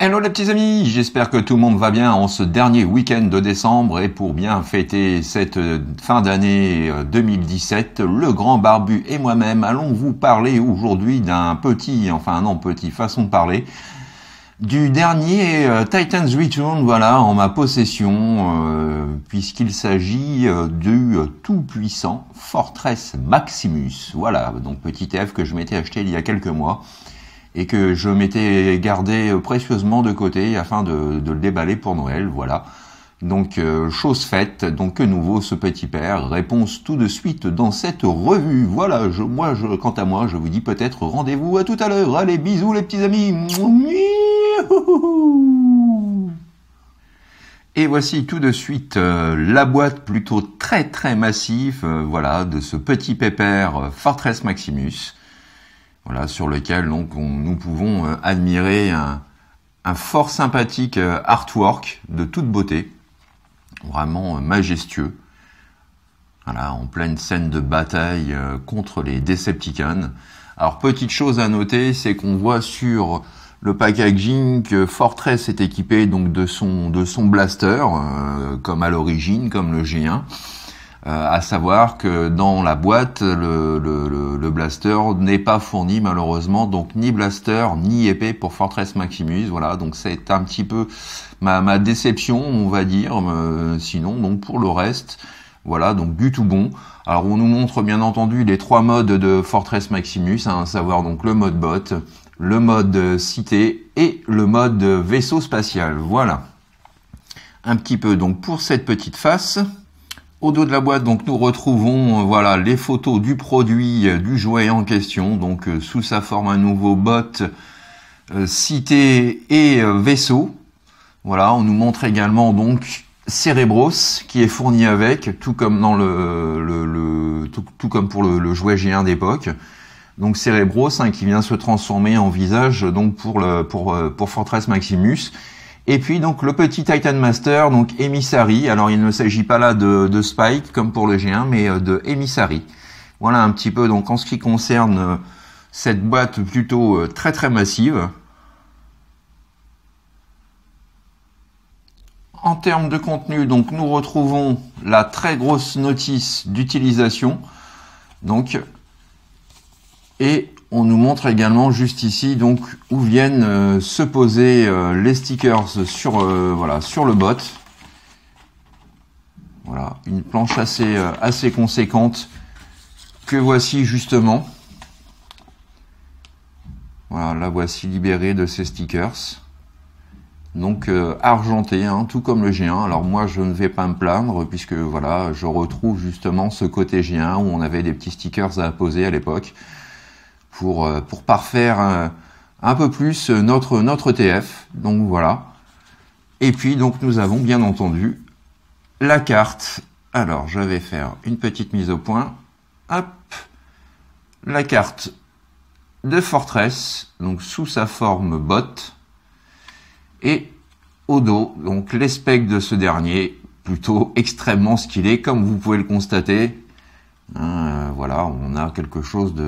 Hello les petits amis, j'espère que tout le monde va bien en ce dernier week-end de décembre et pour bien fêter cette fin d'année 2017, le grand barbu et moi-même allons vous parler aujourd'hui d'un petit, façon de parler, du dernier Titans Return, voilà, en ma possession, puisqu'il s'agit du tout-puissant Fortress Maximus, voilà, donc petit F que je m'étais acheté il y a quelques mois, et que je m'étais gardé précieusement de côté afin de le déballer pour Noël, voilà. Donc, chose faite, donc que nouveau ce petit père, réponse tout de suite dans cette revue, voilà, quant à moi, je vous dis peut-être rendez-vous à tout à l'heure, allez, bisous les petits amis. Et voici tout de suite la boîte plutôt très massive, voilà, de ce petit pépère Fortress Maximus. Voilà, sur lequel donc nous pouvons admirer un fort sympathique artwork de toute beauté, vraiment majestueux. Voilà, en pleine scène de bataille contre les Decepticons. Alors petite chose à noter, c'est qu'on voit sur le packaging que Fortress est équipé donc de son blaster, comme à l'origine, comme le G1. À savoir que dans la boîte, le blaster n'est pas fourni malheureusement, donc ni blaster ni épée pour Fortress Maximus. Voilà, donc c'est un petit peu ma déception, on va dire. Sinon, donc pour le reste, voilà, donc du tout bon. Alors on nous montre bien entendu les trois modes de Fortress Maximus, à savoir donc le mode bot, le mode cité et le mode vaisseau spatial. Voilà, un petit peu donc pour cette petite face. Au dos de la boîte, donc nous retrouvons voilà les photos du produit, du jouet en question, donc sous sa forme un nouveau bot, cité et vaisseau. Voilà, on nous montre également donc Cerebros qui est fourni avec, tout comme dans tout comme pour le jouet G1 d'époque. Donc Cerebros qui vient se transformer en visage donc pour Fortress Maximus. Et puis donc le petit Titan Master, donc Emissary. Alors il ne s'agit pas là de Spike comme pour le G1, mais de Emissary. Voilà un petit peu donc en ce qui concerne cette boîte plutôt très massive. En termes de contenu, donc nous retrouvons la très grosse notice d'utilisation. Donc, et on nous montre également juste ici donc où viennent se poser les stickers sur le bot. Voilà, une planche assez conséquente que voici justement. Voilà, la voici libérée de ces stickers. Donc argenté, hein, tout comme le G1. Alors moi je ne vais pas me plaindre puisque voilà, je retrouve justement ce côté G1 où on avait des petits stickers à poser à l'époque. Pour parfaire un peu plus notre TF, donc voilà. Et puis donc nous avons bien entendu la carte. Alors je vais faire une petite mise au point. Hop, la carte de Fortress, donc sous sa forme bot, et au dos donc les specs de ce dernier, plutôt extrêmement skillé comme vous pouvez le constater. Voilà, on a quelque chose de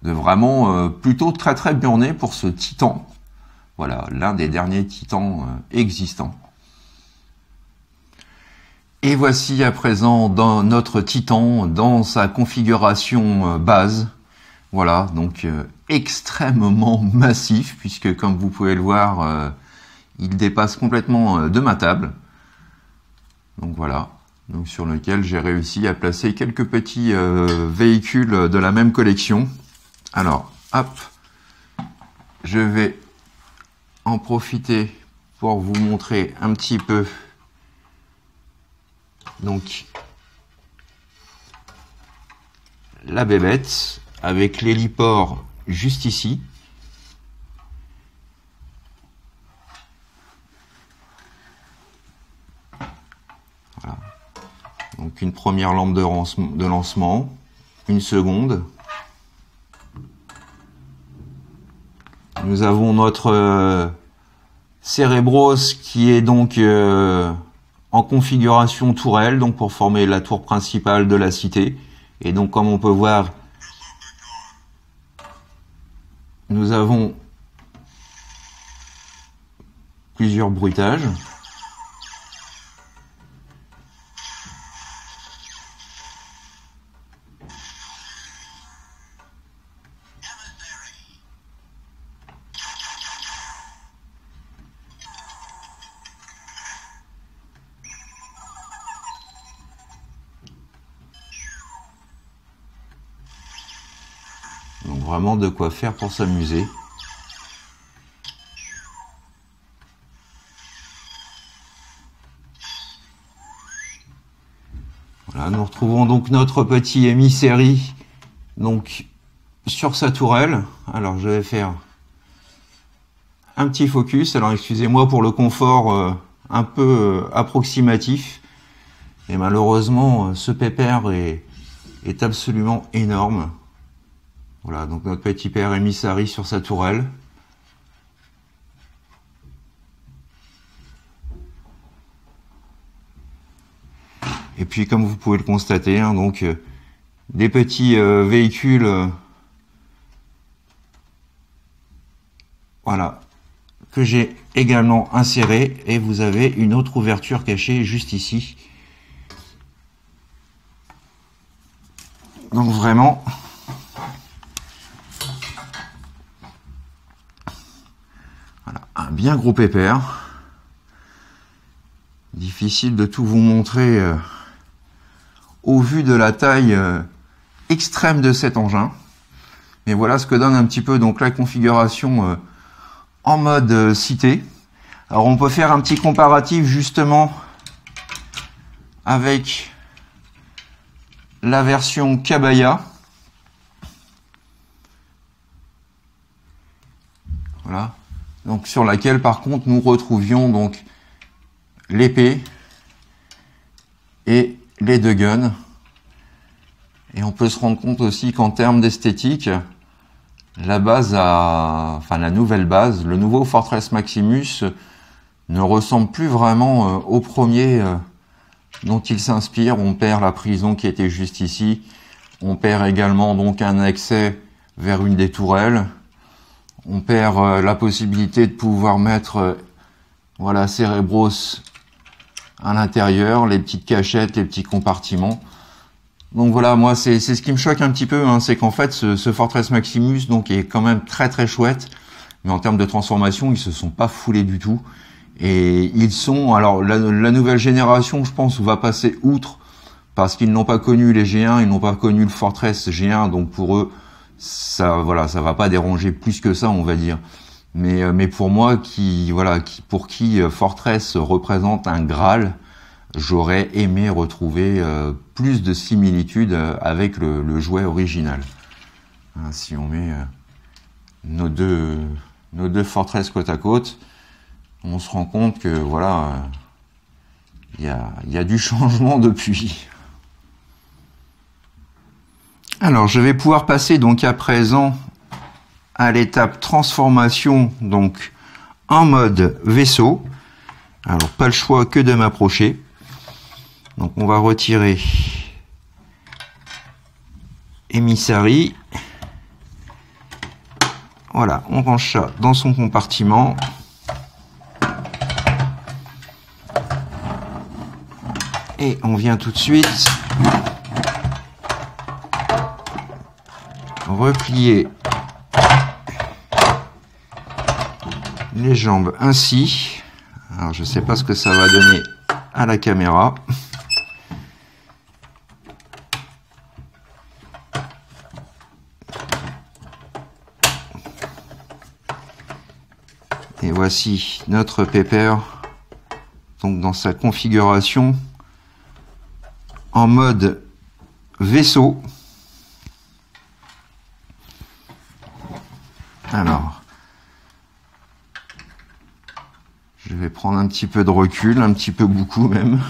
vraiment plutôt très burné pour ce titan. Voilà, l'un des derniers titans existants. Et voici à présent dans notre titan, dans sa configuration base. Voilà, donc extrêmement massif, puisque comme vous pouvez le voir, il dépasse complètement de ma table. Donc voilà. Donc sur lequel j'ai réussi à placer quelques petits véhicules de la même collection. Alors, hop, je vais en profiter pour vous montrer un petit peu donc la bébête avec l'héliport juste ici. Voilà. Donc une première lampe de lancement, une seconde. Nous avons notre Cerebros qui est donc en configuration tourelle, donc pour former la tour principale de la cité. Et donc comme on peut voir, nous avons plusieurs bruitages. Donc vraiment de quoi faire pour s'amuser. Voilà, nous retrouvons donc notre petit émissérie donc sur sa tourelle. Alors je vais faire un petit focus. Alors excusez-moi pour le confort un peu approximatif. Et malheureusement ce pépère est absolument énorme. Voilà, donc notre petit père émissarie sur sa tourelle. Et puis comme vous pouvez le constater, hein, donc des petits véhicules voilà, que j'ai également insérés, et vous avez une autre ouverture cachée juste ici. Donc vraiment, voilà, un bien gros pépère. Difficile de tout vous montrer au vu de la taille extrême de cet engin. Mais voilà ce que donne un petit peu donc la configuration en mode cité. Alors on peut faire un petit comparatif justement avec la version Cabaya. Voilà. Donc sur laquelle par contre nous retrouvions donc l'épée et les deux guns. Et on peut se rendre compte aussi qu'en termes d'esthétique, la nouvelle base, le nouveau Fortress Maximus ne ressemble plus vraiment au premier dont il s'inspire. On perd la prison qui était juste ici. On perd également donc un accès vers une des tourelles. On perd la possibilité de pouvoir mettre voilà, Cerebros à l'intérieur, les petites cachettes, les petits compartiments. Donc voilà, moi c'est ce qui me choque un petit peu, hein, c'est qu'en fait ce Fortress Maximus donc est quand même très très chouette, mais en termes de transformation ils se sont pas foulés du tout. Et ils sont, alors la nouvelle génération je pense va passer outre, parce qu'ils n'ont pas connu les G1, ils n'ont pas connu le Fortress G1, donc pour eux ça voilà, ça va pas déranger plus que ça on va dire. Mais pour moi pour qui Fortress représente un Graal, j'aurais aimé retrouver plus de similitudes avec le jouet original. Hein, si on met nos deux Fortress côte à côte, on se rend compte que voilà, il y a du changement depuis. Alors je vais pouvoir passer donc à présent à l'étape transformation donc en mode vaisseau. Alors pas le choix que de m'approcher. Donc on va retirer Emissary. Voilà, on range ça dans son compartiment. Et on vient tout de suite replier les jambes ainsi. Alors je sais pas ce que ça va donner à la caméra. Et voici notre pépère donc dans sa configuration en mode vaisseau. Alors je vais prendre un petit peu de recul, un petit peu beaucoup même.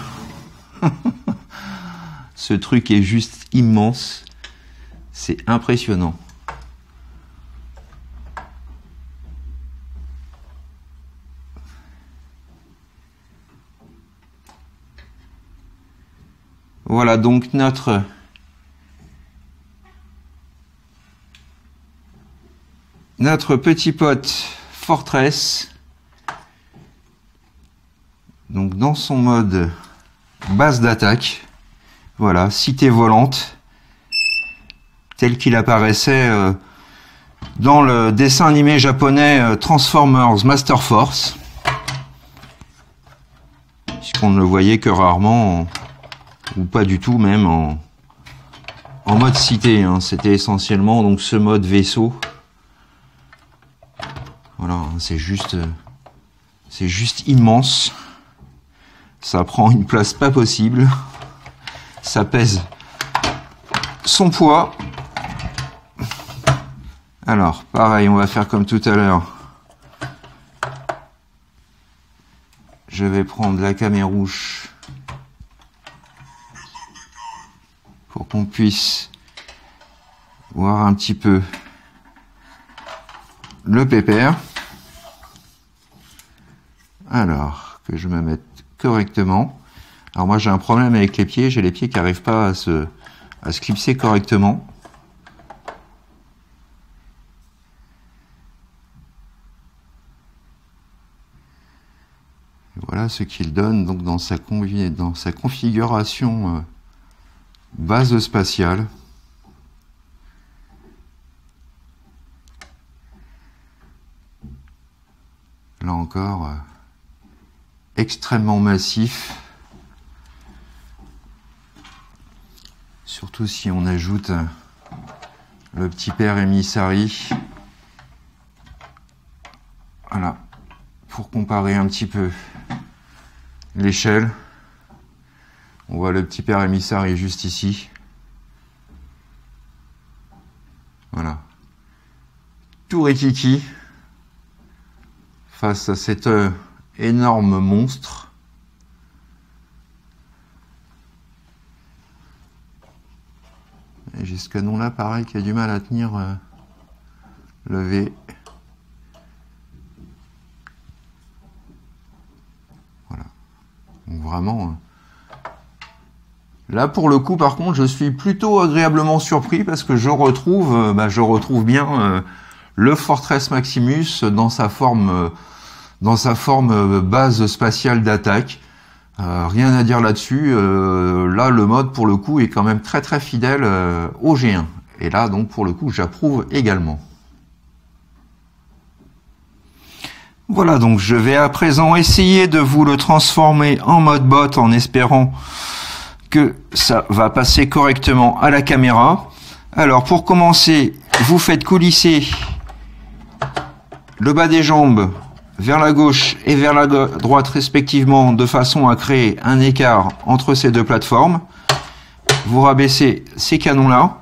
Ce truc est juste immense. C'est impressionnant. Voilà donc notre petit pote Fortress donc dans son mode base d'attaque. Voilà, cité volante, tel qu'il apparaissait dans le dessin animé japonais Transformers Master Force, puisqu'on ne le voyait que rarement, ou pas du tout même, en mode cité, hein. C'était essentiellement donc ce mode vaisseau. Voilà, c'est juste immense. Ça prend une place pas possible. Ça pèse son poids. Alors, pareil, on va faire comme tout à l'heure. Je vais prendre la camérouche pour qu'on puisse voir un petit peu le pépère. Alors, que je me mette correctement. Alors moi j'ai un problème avec les pieds, j'ai les pieds qui n'arrivent pas à se clipser correctement. Et voilà ce qu'il donne donc dans sa configuration base spatiale. Là encore, extrêmement massif. Surtout si on ajoute le petit père Emissary. Voilà, pour comparer un petit peu l'échelle. On voit le petit père Emissary juste ici. Voilà. Tout rikiki face à cet énorme monstre. Et j'ai ce canon là pareil qui a du mal à tenir le V. Voilà. Donc vraiment. Là pour le coup par contre je suis plutôt agréablement surpris parce que je retrouve bien le Fortress Maximus dans sa forme base spatiale d'attaque. Rien à dire là-dessus. Là, le mode, pour le coup, est quand même très très fidèle au G1. Et là, donc, pour le coup, j'approuve également. Voilà, donc je vais à présent essayer de vous le transformer en mode bot en espérant que ça va passer correctement à la caméra. Alors, pour commencer, vous faites coulisser le bas des jambes vers la gauche et vers la droite respectivement, de façon à créer un écart entre ces deux plateformes. Vous rabaissez ces canons-là.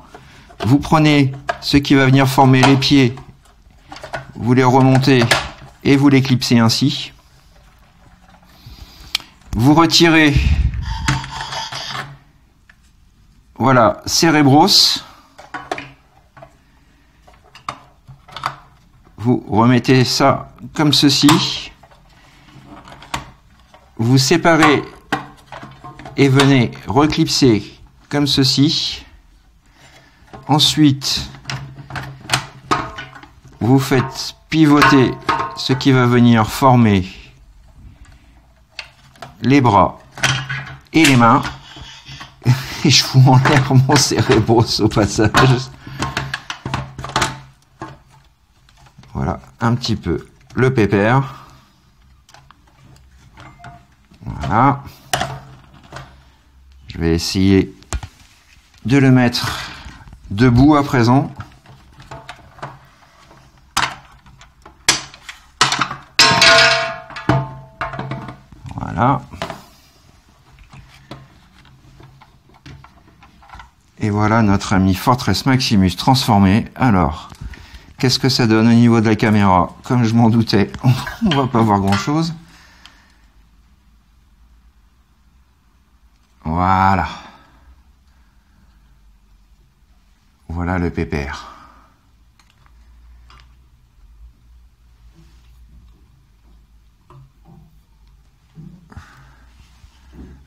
Vous prenez ce qui va venir former les pieds, vous les remontez et vous les clipsez ainsi. Vous retirez, voilà, Cerebros. Vous remettez ça comme ceci. Vous séparez et venez reclipser comme ceci. Ensuite, vous faites pivoter ce qui va venir former les bras et les mains. Et je vous enlève mon Cerebros au passage. Voilà, un petit peu le pépère. Voilà. Je vais essayer de le mettre debout à présent. Voilà. Et voilà notre ami Fortress Maximus transformé. Alors, qu'est-ce que ça donne au niveau de la caméra? Comme je m'en doutais, on va pas voir grand chose. Voilà. Voilà le pépère.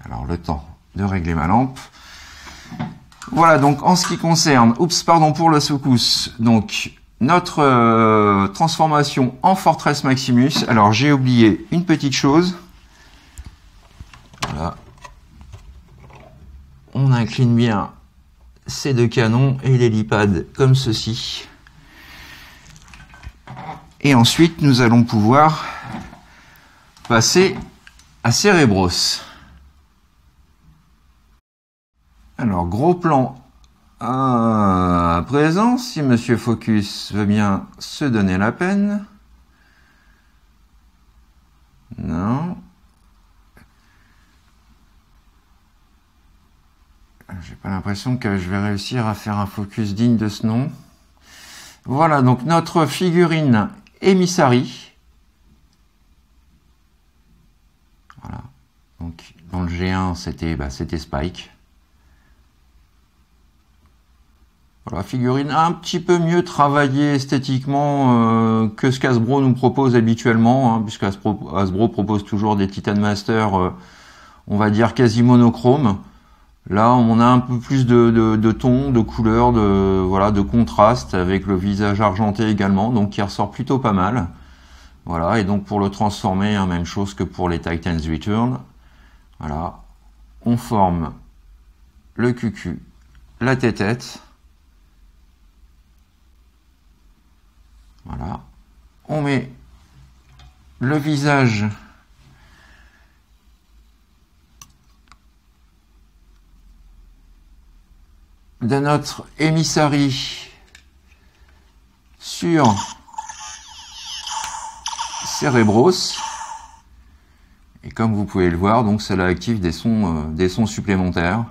Alors le temps de régler ma lampe. Voilà, donc en ce qui concerne, pour la secousse, donc notre transformation en Fortress Maximus. Alors j'ai oublié une petite chose. on incline bien ces deux canons et l'hélipad comme ceci. Et ensuite, nous allons pouvoir passer à Cerebros. Alors, gros plan à présent, si Monsieur Focus veut bien se donner la peine. Non. J'ai pas l'impression que je vais réussir à faire un focus digne de ce nom. Voilà, donc notre figurine Emissary. Voilà. Donc, dans le G1, c'était Spike. Voilà, figurine un petit peu mieux travaillée esthétiquement que ce qu'Hasbro nous propose habituellement, hein, puisque Hasbro propose toujours des Titan Master, on va dire quasi monochrome. Là, on a un peu plus de tons, de couleurs, de contraste avec le visage argenté également, donc qui ressort plutôt pas mal. Voilà, et donc pour le transformer, hein, même chose que pour les Titans Return. Voilà, on forme le cucu, la tête-tête. Voilà, on met le visage de notre Emissary sur Cerebros. Et comme vous pouvez le voir, donc cela active des sons supplémentaires.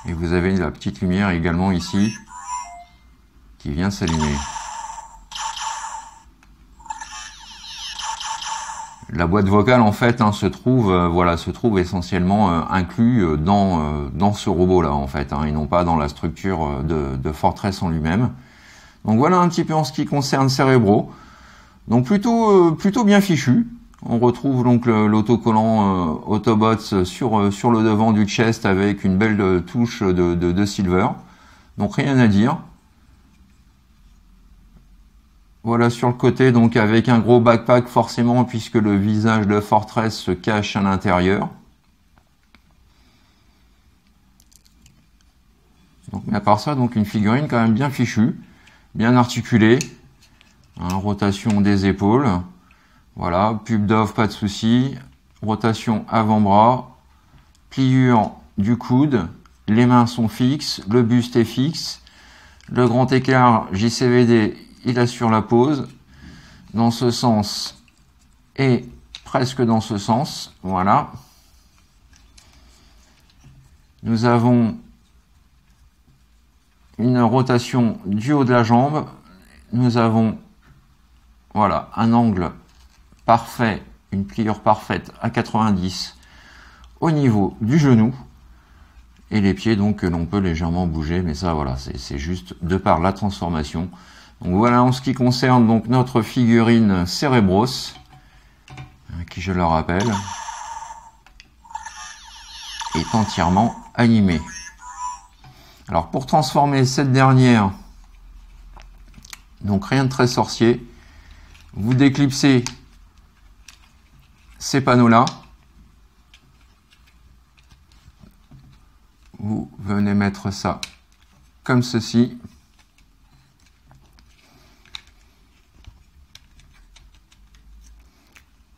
Et vous avez la petite lumière également ici qui vient s'allumer. La boîte vocale en fait se trouve essentiellement inclus dans ce robot là en fait, et non pas dans la structure de Fortress en lui-même. Donc voilà un petit peu en ce qui concerne Cerebro. Donc plutôt bien fichu. On retrouve donc l'autocollant Autobots sur le devant du chest avec une belle touche de silver. Donc rien à dire. Voilà sur le côté, donc avec un gros backpack forcément, puisque le visage de Fortress se cache à l'intérieur. Mais à part ça, donc une figurine quand même bien fichue, bien articulée. Rotation des épaules. Voilà, pub d'off, pas de souci. Rotation avant-bras. Pliure du coude. Les mains sont fixes, le buste est fixe. Le grand écart JCVD, il assure la pose dans ce sens et presque dans ce sens. Voilà. Nous avons une rotation du haut de la jambe. Nous avons voilà un angle parfait, une pliure parfaite à 90 au niveau du genou. Et les pieds donc que l'on peut légèrement bouger, mais ça voilà, c'est juste de par la transformation. Donc voilà en ce qui concerne donc notre figurine Cerebros, qui je le rappelle est entièrement animée. Alors pour transformer cette dernière, donc rien de très sorcier, vous déclipsez ces panneaux là, vous venez mettre ça comme ceci.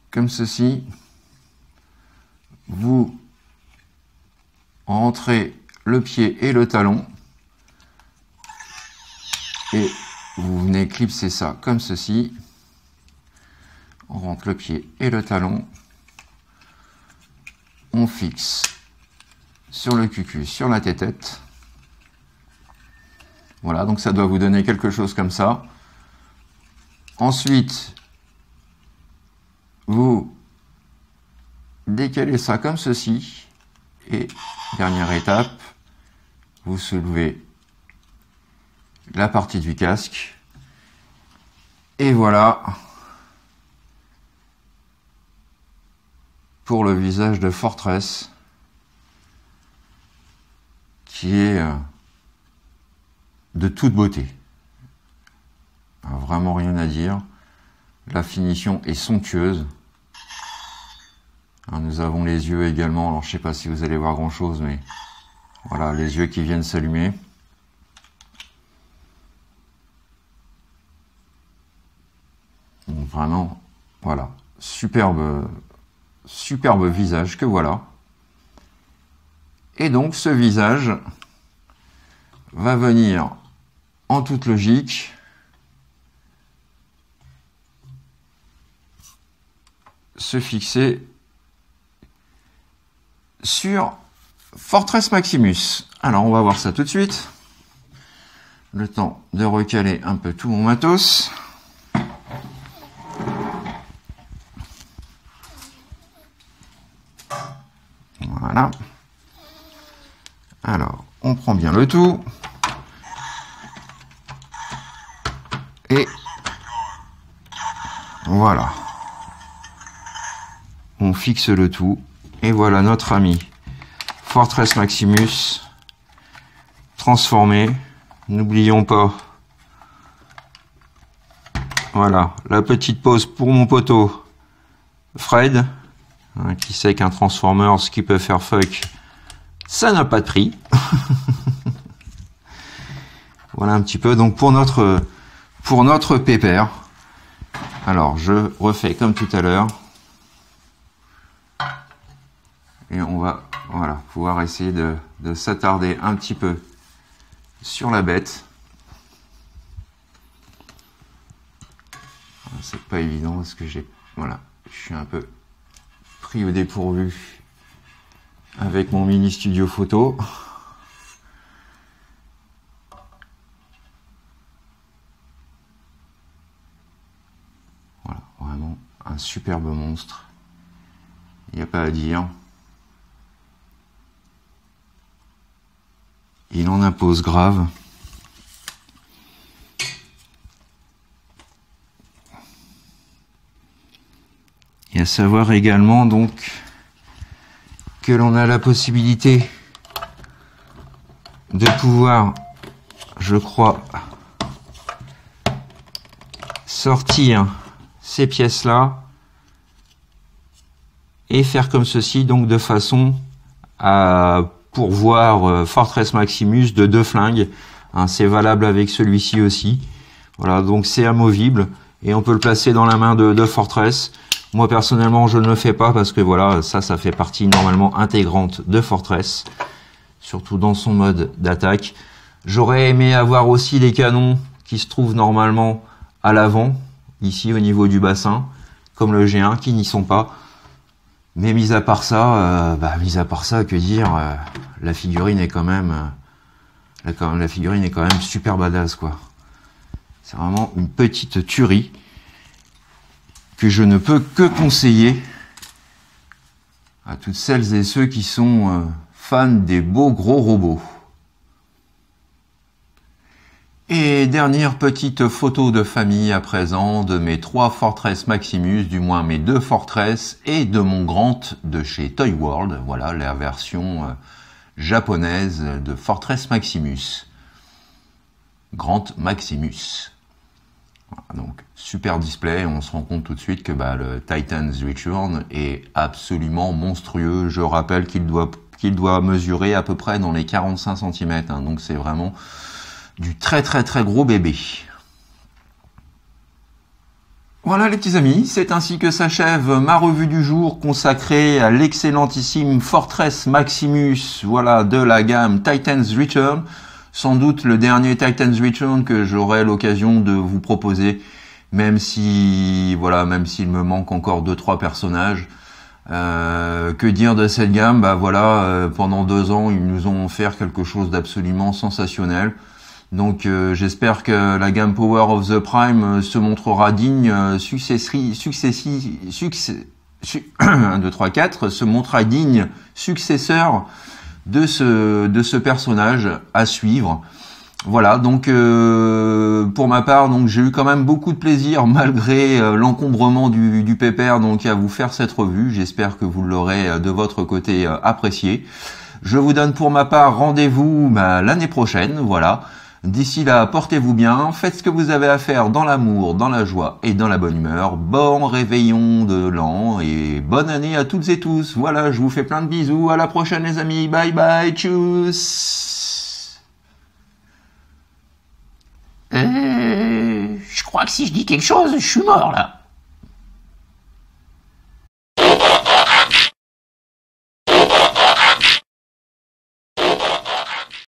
Comme ceci. Vous rentrez le pied et le talon. Et vous venez clipser ça comme ceci. On rentre le pied et le talon. On fixe sur le cucu, sur la tête-tête. Voilà, donc ça doit vous donner quelque chose comme ça. Ensuite, vous décalez ça comme ceci. Et dernière étape, vous soulevez la partie du casque. Et voilà pour le visage de Fortress, qui est de toute beauté. Vraiment rien à dire. La finition est somptueuse. Nous avons les yeux également. Alors je sais pas si vous allez voir grand chose, mais Voilà, les yeux qui viennent s'allumer. Vraiment, voilà, superbe visage que voilà. Et donc ce visage va venir en toute logique se fixer sur Fortress Maximus. Alors on va voir ça tout de suite. Le temps de recaler un peu tout mon matos. Voilà. Alors, on prend bien le tout. Et voilà. On fixe le tout. Et voilà notre ami Fortress Maximus transformé. N'oublions pas. Voilà, la petite pause pour mon poteau Fred. Qui sait qu'un Transformers qui peut faire fuck, ça n'a pas de prix. Voilà un petit peu donc pour notre pépère. Alors je refais comme tout à l'heure. Et on va voilà, pouvoir essayer de s'attarder un petit peu sur la bête. C'est pas évident parce que je suis un peu pris au dépourvu avec mon mini studio photo. Voilà, vraiment un superbe monstre. Il n'y a pas à dire. Il en impose grave. Et à savoir également donc que l'on a la possibilité de pouvoir, je crois, sortir ces pièces-là et faire comme ceci, donc de façon à pourvoir Fortress Maximus de 2 flingues. Hein, c'est valable avec celui-ci aussi. Voilà, donc c'est amovible et on peut le placer dans la main de Fortress. Moi personnellement je ne le fais pas parce que voilà, ça fait partie normalement intégrante de Fortress, surtout dans son mode d'attaque. J'aurais aimé avoir aussi les canons qui se trouvent normalement à l'avant, ici au niveau du bassin, comme le G1, qui n'y sont pas. Mais mis à part ça, que dire, la figurine est quand même, la figurine est quand même super badass quoi. C'est vraiment une petite tuerie que je ne peux que conseiller à toutes celles et ceux qui sont fans des beaux gros robots. Et dernière petite photo de famille à présent de mes 3 Fortress Maximus, du moins mes 2 Fortress et de mon Grant de chez Toy World. Voilà la version japonaise de Fortress Maximus. Grant Maximus. Voilà, donc super display, on se rend compte tout de suite que le Titan's Return est absolument monstrueux. Je rappelle qu'il doit mesurer à peu près dans les 45 cm, hein, donc c'est vraiment du très gros bébé. Voilà les petits amis, c'est ainsi que s'achève ma revue du jour consacrée à l'excellentissime Fortress Maximus, voilà, de la gamme Titan's Return. Sans doute le dernier Titan's Return que j'aurai l'occasion de vous proposer, même s'il me manque encore 2-3 personnages. Que dire de cette gamme? Pendant 2 ans, ils nous ont offert quelque chose d'absolument sensationnel. Donc j'espère que la gamme Power of the Prime se montrera digne, se montrera digne successeur de ce personnage à suivre. Voilà, donc pour ma part, donc j'ai eu quand même beaucoup de plaisir malgré l'encombrement du pépère, donc à vous faire cette revue. J'espère que vous l'aurez de votre côté apprécié. Je vous donne pour ma part rendez-vous l'année prochaine, voilà. D'ici là, portez-vous bien, faites ce que vous avez à faire dans l'amour, dans la joie et dans la bonne humeur. Bon réveillon de l'an et bonne année à toutes et tous. Voilà, je vous fais plein de bisous. À la prochaine les amis. Bye bye. Tchuss. Je crois que si je dis quelque chose, je suis mort là.